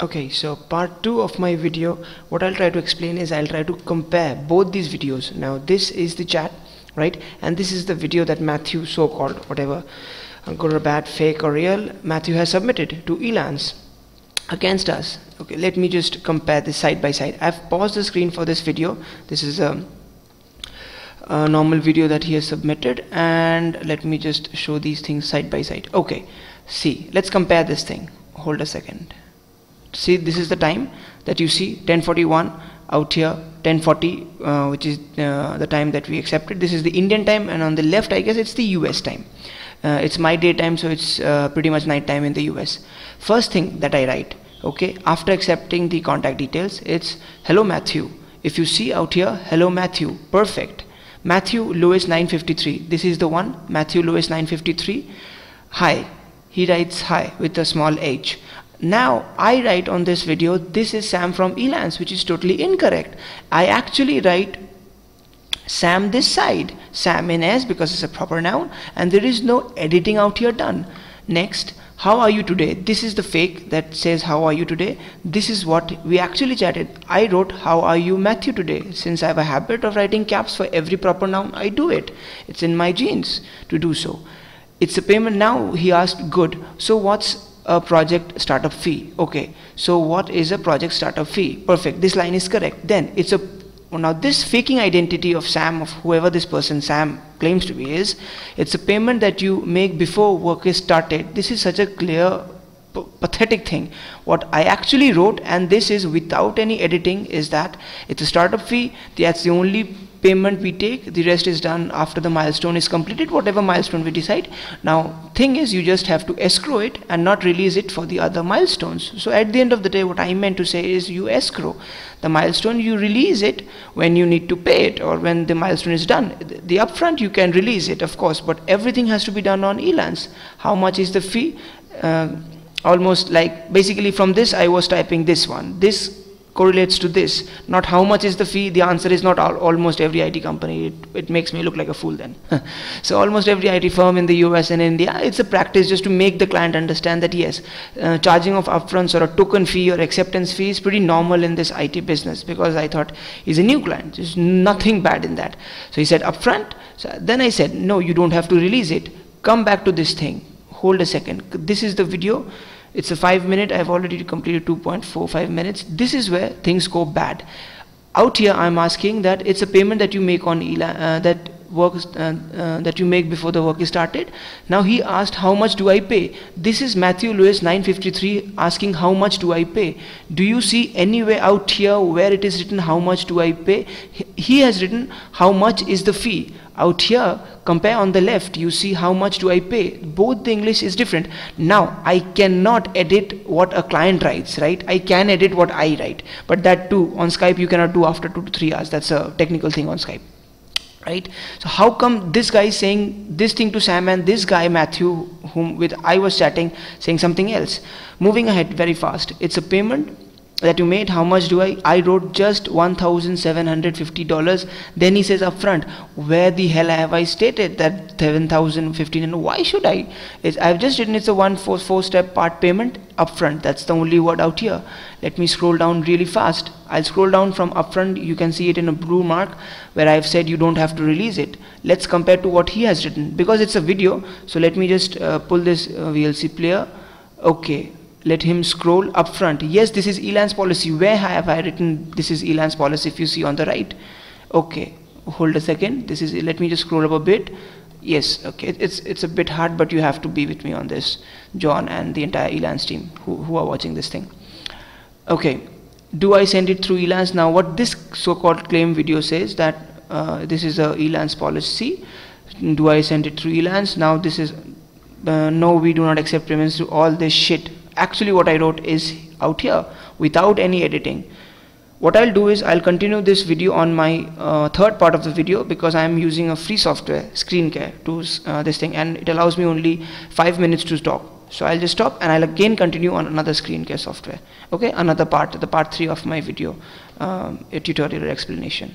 Okay, so part 2 of my video, what I'll try to explain is I'll try to compare both these videos. Now this is the chat, right, and this is the video that Matthew, so-called whatever, good or bad, fake or real, Matthew has submitted to Elance against us. Okay, let me just compare this side by side. I've paused the screen for this video. This is a normal video that he has submitted, and let me just show these things side by side. Okay, see, let's compare this thing. Hold a second. See, this is the time that you see, 10:41 out here, 10:40, which is the time that we accepted. This is the Indian time, and on the left I guess it's the US time. It's my daytime, so it's pretty much night time in the US. First thing that I write, okay, after accepting the contact details, it's hello Matthew. If you see out here, hello Matthew, perfect. Matthew Lewis 953, this is the one, Matthew Lewis 953. Hi, he writes hi with a small h. Now I write on this video, this is Sam from Elance, which is totally incorrect. I actually write Sam this side, Sam in S, because it's a proper noun, and there is no editing out here done. Next, how are you today? This is the fake that says how are you today. This is what we actually chatted. I wrote how are you Matthew today. Since I have a habit of writing caps for every proper noun, I do it. It's in my genes to do so. It's a payment. Now he asked, good, so what's a project startup fee? Okay, so what is a project startup fee? Perfect, this line is correct. Then it's a, now this faking identity of Sam, of whoever this person Sam claims to be is, it's a payment that you make before work is started. This is such a clear pathetic thing. What I actually wrote, and this is without any editing, is that it's a startup fee. That's the only payment we take. The rest is done after the milestone is completed, whatever milestone we decide. Now thing is, you just have to escrow it and not release it for the other milestones. So at the end of the day, what I meant to say is, you escrow the milestone, you release it when you need to pay it, or when the milestone is done. The upfront you can release it, of course, but everything has to be done on Elance. How much is the fee? Almost like, basically from this I was typing this one, this correlates to this, not how much is the fee. The answer is not almost every IT company. It makes me look like a fool then. So almost every IT firm in the US and India, it's a practice just to make the client understand that yes, charging of upfronts or a token fee or acceptance fee is pretty normal in this IT business, because I thought he's a new client, there's nothing bad in that. So he said upfront. So then I said, no, you don't have to release it. Come back to this thing. Hold a second, this is the video. It's a 5-minute, I've already completed 2.45 minutes. This is where things go bad. Out here I'm asking that it's a payment that you make on that works that you make before the work is started. Now he asked how much do I pay. This is Matthew Lewis 953 asking how much do I pay. Do you see anywhere out here where it is written how much do I pay? He has written how much is the fee. Out here, compare on the left, you see how much do I pay. Both the English is different. Now I cannot edit what a client writes, right? I can edit what I write, but that too on Skype you cannot do after 2 to 3 hours. That's a technical thing on Skype, right? So how come this guy is saying this thing to Sam, and this guy Matthew, whom with I was chatting, saying something else? Moving ahead very fast, it's a payment that you made. How much do I wrote just $1,750. Then he says upfront, where the hell have I stated that 7,015? And why should I? I've just written it's a 4-step part payment upfront. That's the only word out here. Let me scroll down really fast. I'll scroll down from upfront. You can see it in a blue mark where I've said you don't have to release it. Let's compare to what he has written, because it's a video. So let me just pull this VLC player. Okay, let him scroll upfront. Yes, this is Elance policy. Where have I written this is Elance policy? If you see on the right. Okay, hold a second. This is, let me just scroll up a bit. Yes, okay, it's a bit hard, but you have to be with me on this, John and the entire Elance team who are watching this thing. Okay, do I send it through Elance? Now what this so-called claim video says, that this is a Elance policy. Do I send it through Elance? Now this is no, we do not accept payments through all this shit. Actually what I wrote is out here without any editing. What I'll do is I'll continue this video on my third part of the video, because I am using a free software, ScreenCare, to this thing, and it allows me only 5 minutes to talk. So I'll just stop and I'll again continue on another ScreenCare software. Okay, another part, the part 3 of my video, a tutorial or explanation.